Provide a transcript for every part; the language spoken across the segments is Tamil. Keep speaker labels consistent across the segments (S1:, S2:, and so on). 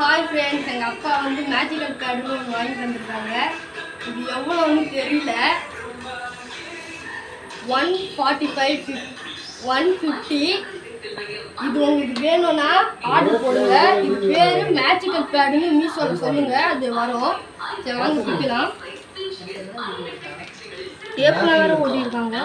S1: ஹாய் ஃப்ரெண்ட்ஸ், எங்கள் அப்பா வந்து மேஜிக்கல் கார்டு ஒன்று வாங்கி தந்துருக்காங்க. இது எவ்வளோன்னு தெரியல. 145 150. இது உங்களுக்கு வேணும்னா ஆர்டர் போடுங்க. இது பேர் மேஜிக்கல் பேடுன்னு மீஷோவில் சொல்லுங்கள், அது வரும். சரி வாங்க பிடிக்கலாம். டேப்பில் வேறு ஓட்டியிருக்காங்க.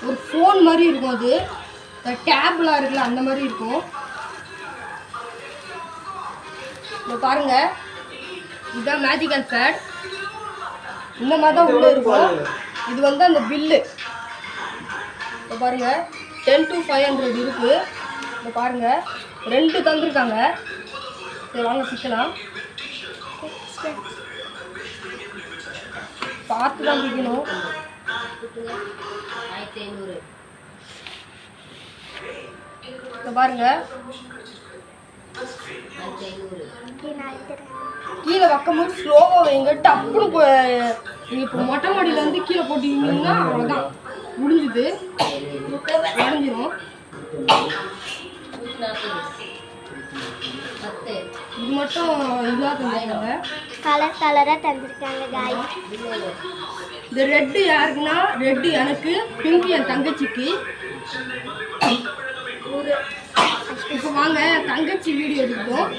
S1: ஒரு ஃபோன் மாதிரி இருக்கும், அது டேப்லாம் இருக்குல்ல அந்த மாதிரி இருக்கும். இதை பாருங்க, இதுதான் மேஜிக்கல் பேட். இந்த மாதிரி தான் உள்ள இருக்கும். இது வந்து அந்த பில்லு. இப்போ பாருங்க 10 to 500 இருக்கு. இப்போ பாருங்க 2 தந்துருக்காங்க. சரி வாங்க பிடிக்கலாம். பார்த்து தான் பிடிக்கணும். இப்போ பாருங்க கீழே வைக்கும்போது ஸ்லோவாக வைங்க. டப்புன்னு நீங்கள் இப்போ மொட்டை மாடியிலேருந்து கீழே போட்டிங்கன்னா அவ்வளோதான், முடிஞ்சுது, உடஞ்சிரும். இது மட்டும் இதாக தந்துருக்காங்க,
S2: கலர் கலராக தந்துருக்காங்க காய்ஸ்.
S1: இந்த ரெட்டு யாருக்குன்னா, ரெட்டு எனக்கு, பிங்க் என் தங்கச்சிக்கு. இப்போ வாங்க தங்கச்சி வீடியோ எடுத்தோம்.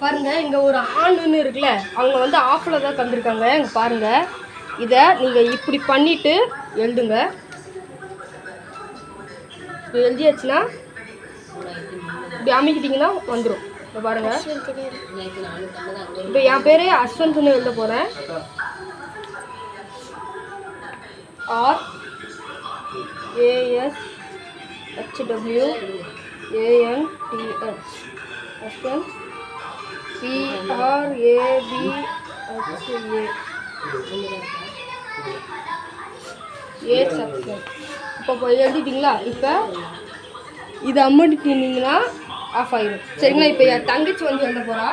S1: பாருங்க இங்க ஒரு ஆணுன்னு இருக்குல்ல, அவங்க வந்து ஆஃப்ல தான் தந்திருக்காங்க. இங்க பாருங்க, இதை நீங்க இப்படி பண்ணிட்டு எழுதுங்க. எழுதியாச்சுன்னா இப்படி அமைக்கிட்டீங்கன்னா வந்துடும். இப்போ பாருங்க, இப்போ என் பேரே அஸ்வந்த்னு எழுத போறேன். RASHWANTH அஸ்வந்த். PRABHA. இப்போ எழுதிட்டீங்களா? இப்போ இதை அம்மட்டிட்டீங்கன்னா ஆஃப் ஆகிடும். சரிங்களா? இப்போ என் தங்கச்சி வந்து எழுத போகிறா.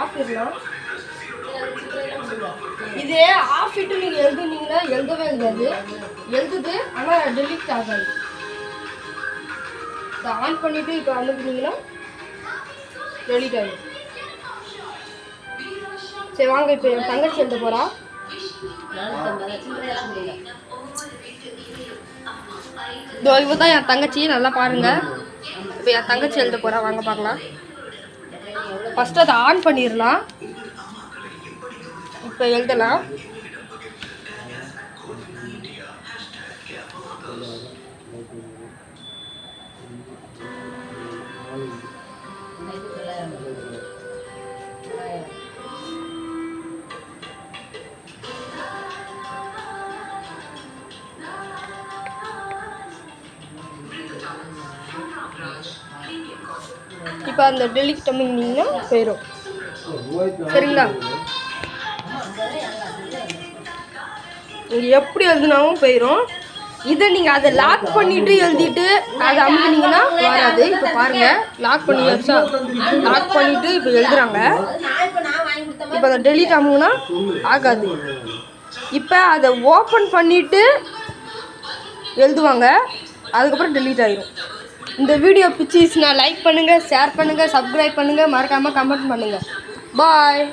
S1: ஆஃப் இடலாம். இதே ஆஃப் இட்டு நீங்கள் எழுதுனீங்கன்னா எழுதவே எழுதாது, எழுதுது ஆனால் டெலிட் ஆகாது. இதை ஆன் பண்ணிவிட்டு இப்போ அனுப்புனீங்கன்னா டெலிட் ஆகிடும். சரி வாங்க, இப்போ என் தங்கச்சி எழுத போகிறா. இவ தான் என் தங்கச்சி, நல்லா பாருங்க. இப்போ என் தங்கச்சி எழுத போறா, வாங்க பார்க்கலாம். ஃபர்ஸ்ட் அதை ஆன் பண்ணிடலாம். இப்போ எழுதலாம். இப்போ அந்த டெலிட் பண்ணிங்கன்னா போயிடும். சரிங்களா? நீங்கள் எப்படி எழுதுனாலும் போயிடும். இதை நீங்கள் அதை லாக் பண்ணிவிட்டு எழுதிட்டு அதை அமுக்குனீங்கன்னா வராது. இப்போ பாருங்கள், லாக் பண்ணி வச்சா லாக் பண்ணிவிட்டு இப்போ எழுதுறாங்க. இப்போ அதை டெலிட் அமுக்குனா ஆகாது. இப்போ அதை ஓப்பன் பண்ணிவிட்டு எழுதுவாங்க, அதுக்கப்புறம் டெலிட் ஆகிடும். இந்த வீடியோ பிடிச்சிச்சுன்னா லைக் பண்ணுங்கள், ஷேர் பண்ணுங்கள், சப்ஸ்கிரைப் பண்ணுங்கள், மறக்காமல் கமெண்ட் பண்ணுங்கள். பாய்.